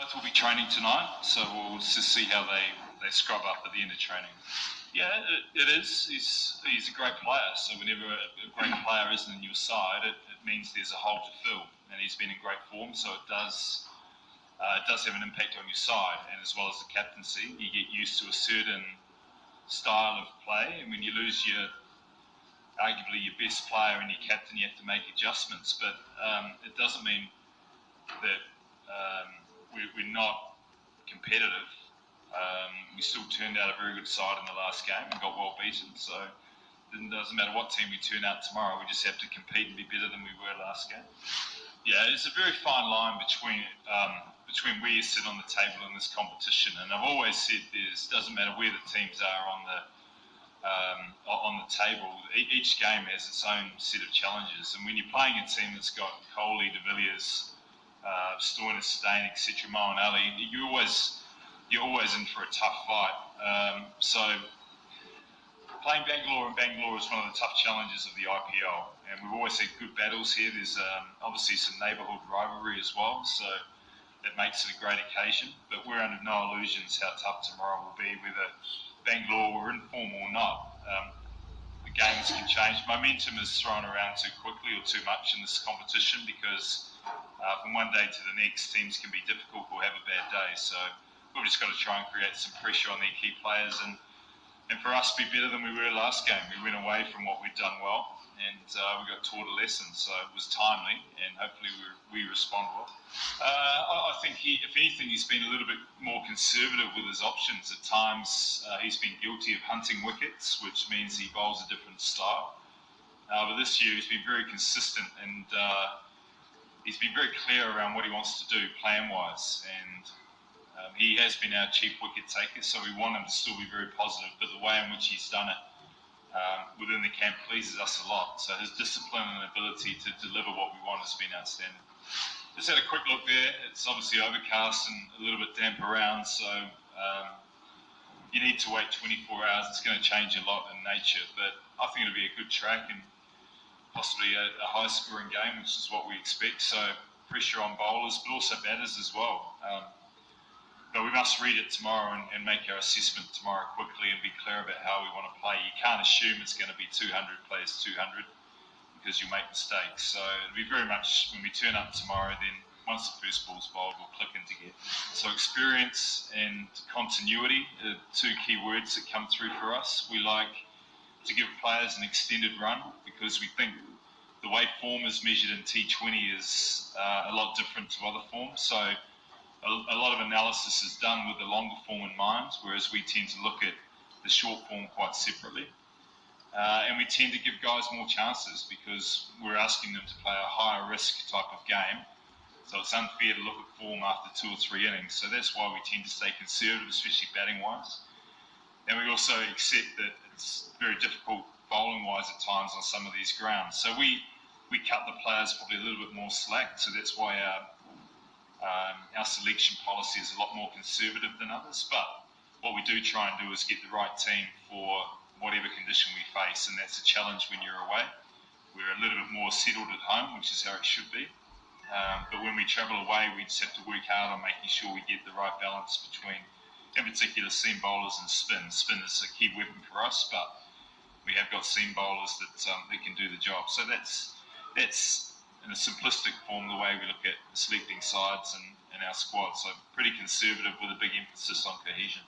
both will be training tonight, so we'll just see how they scrub up at the end of training. Yeah, it is. He's a great player, so whenever a great player isn't in your side, it means there's a hole to fill, and he's been in great form, so it does have an impact on your side, and as well as the captaincy, you get used to a certain style of play, and when you lose arguably your best player and your captain, you have to make adjustments, but it doesn't mean that we're not competitive. We still turned out a very good side in the last game and got well beaten, so it doesn't matter what team we turn out tomorrow, we just have to compete and be better than we were last game. Yeah, it's a very fine line between where you sit on the table in this competition, and I've always said it doesn't matter where the teams are on the table. Each game has its own set of challenges, and when you're playing a team that's got Coley, De Villiers, Stoinis, Stain, etc., Mo and Ali, you're always in for a tough fight. So playing Bangalore is one of the tough challenges of the IPL, and we've always had good battles here. There's obviously some neighbourhood rivalry as well, so that makes it a great occasion, but we're under no illusions how tough tomorrow will be, whether Bangalore were in form or not. The games can change. Momentum is thrown around too quickly or too much in this competition because from one day to the next, teams can be difficult or have a bad day. So we've just got to try and create some pressure on their key players and for us be better than we were last game. We went away from what we'd done well and we got taught a lesson. So it was timely and hopefully we respond well. I think if anything, he's been a little bit more conservative with his options. At times, he's been guilty of hunting wickets, which means he bowls a different style. But this year, he's been very consistent and he's been very clear around what he wants to do plan-wise. And he has been our chief wicket taker, so we want him to still be very positive. But the way in which he's done it within the camp pleases us a lot. So his discipline and ability to deliver what we want has been outstanding. Just had a quick look there. It's obviously overcast and a little bit damp around, so you need to wait 24 hours. It's going to change a lot in nature, but I think it'll be a good track and possibly a high-scoring game, which is what we expect. So pressure on bowlers, but also batters as well. But we must read it tomorrow and make our assessment tomorrow quickly and be clear about how we want to play. You can't assume it's going to be 200 plays 200 because you make mistakes. So it'll be very much when we turn up tomorrow, then once the first ball's bowled, we'll click into gear. So experience and continuity are two key words that come through for us. We like to give players an extended run because we think the way form is measured in T20 is a lot different to other forms. So a lot of analysis is done with the longer form in mind, whereas we tend to look at the short form quite separately. And we tend to give guys more chances because we're asking them to play a higher risk type of game. So it's unfair to look at form after 2 or 3 innings. So that's why we tend to stay conservative, especially batting-wise. And we also accept that it's very difficult bowling-wise at times on some of these grounds. So we cut the players probably a little bit more slack. So that's why our selection policy is a lot more conservative than others. But what we do try and do is get the right team for whatever condition we face, and that's a challenge when you're away. We're a little bit more settled at home, which is how it should be. But when we travel away, we just have to work hard on making sure we get the right balance between, in particular, seam bowlers and spin. Spin is a key weapon for us, but we have got seam bowlers that can do the job. So that's in a simplistic form the way we look at selecting sides and our squad. So pretty conservative with a big emphasis on cohesion.